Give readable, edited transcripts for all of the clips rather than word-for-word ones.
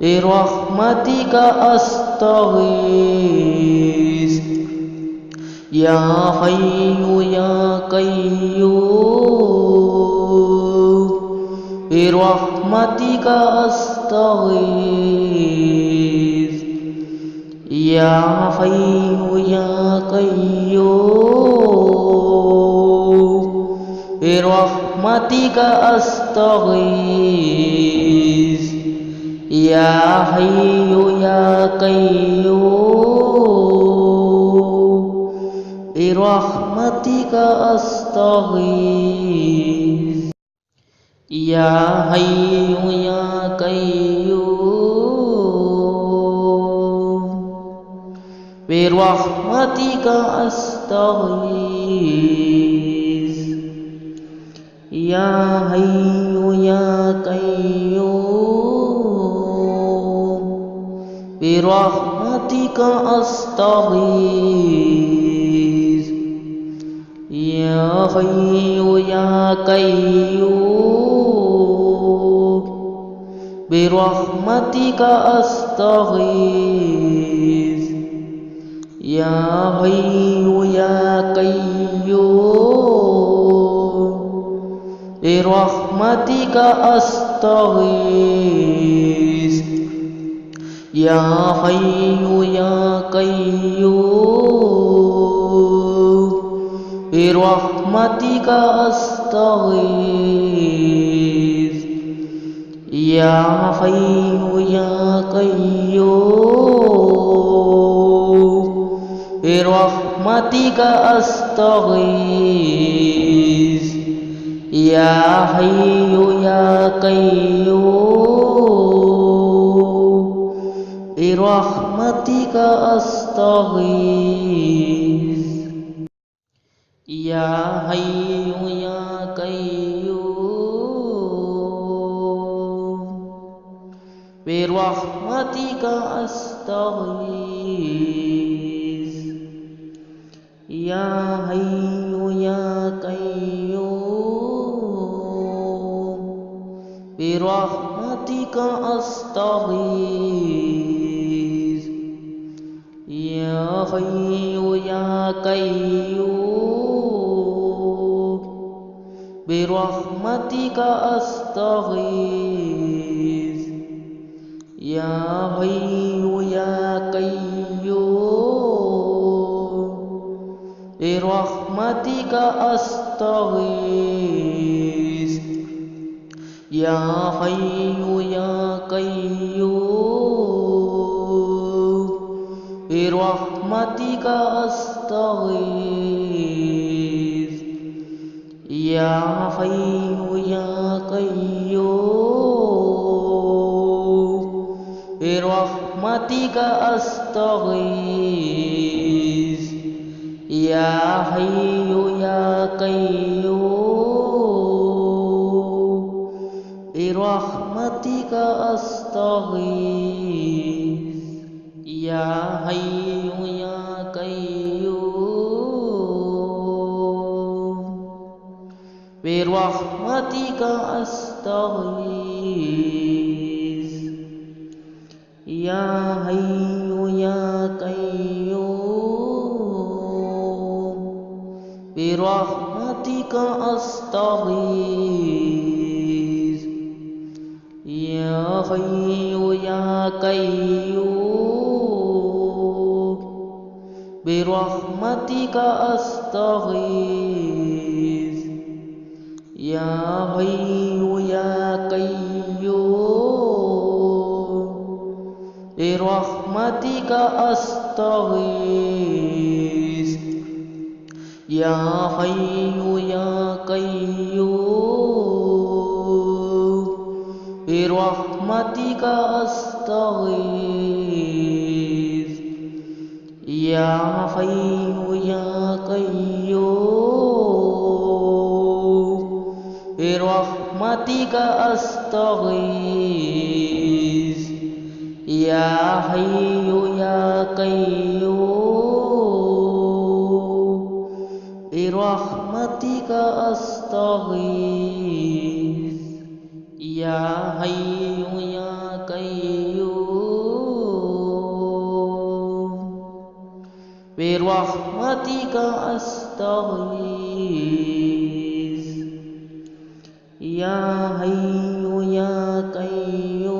birahmatika astaghis. Ya Hayyu ya Qayyum, birahmatika astaghis. Ya Hayyu ya Qayyum, birahmatika astaghis. Ya Hayyu ya Qayyum, birahmatika astaghis. Ya Hayyu ya Qayyum, birahmatika astaghis. Ya Hayyu ya Qayyum, birahmatika astaghis. Ya Hayyu ya Qayyum, birahmatika astaghis. Ya Hayyu ya Qayyum, birahmatika astaghis. Ya Hayyu ya Qayyum, birahmatika astaghis. Ya Hayyu ya Qayyum, birahmatika astaghis. Ya Hayyu ya Qayyum, birahmatika astaghis. Ya Hayyu ya Qayyum, birahmatika astaghis. Ya Hayyu ya Qayyum, birahmatika astaghis. Ya Hayyu ya Qayyum, birahmatika astaghis. Ya Hayyu ya Qayyum, birahmatika astaghis. Ya Hayyu ya Qayyum, birahmatika astaghis. Ya Hayyu ya Qayyum, birahmatika astaghis. Ya Hayyu ya Qayyum, birahmatika astaghis. Ya Hayyu ya Qayyum, birahmatika astaghis. Ya Hayyu ya Qayyum, birahmatika astaghis. Ya Hayyu ya Qayyum, birahmatika astaghis. Ya Hayyu ya Qayyum, birahmatika astaghis. Ya Hayyu ya Qayyum, birahmatika astaghis. Ya Hayyu ya Qayyum, birahmatika astaghis. Ya Hayyu ya Qayyum, birahmatika astaghis. Ya Hayyu ya Qayyum, birahmatika astaghis. Ya hayyu ya qayyum,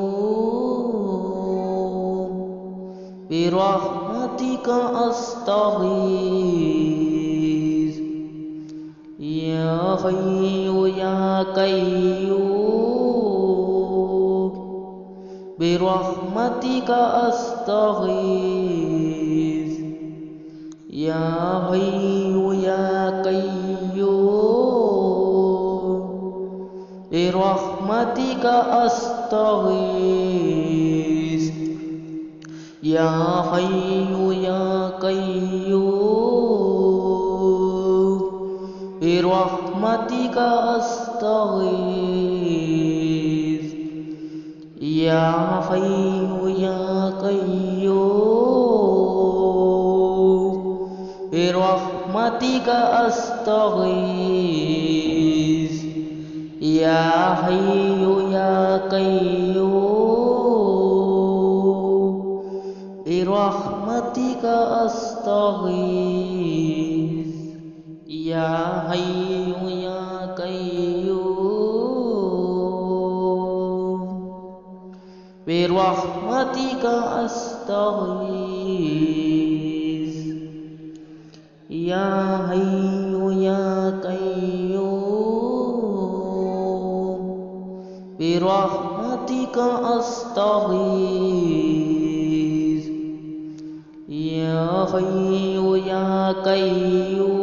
birahmatika astaghis. Ya hayyu ya qayyum, birahmatika astaghis. Ya hayyu ya qayyum, birahmatika astaghis. Ya hayyu ya qayyum, birahmatika astaghis. Ya hayyu ya qayyum, birahmatika astaghis. Ya hayyu ya qayyum, birahmatika astaghis. Ya hayyu ya qayyum, birahmatika astaghis. Ya hayyu ya qayyum, birahmatika astaghis. Ya hayyu ya qayyum,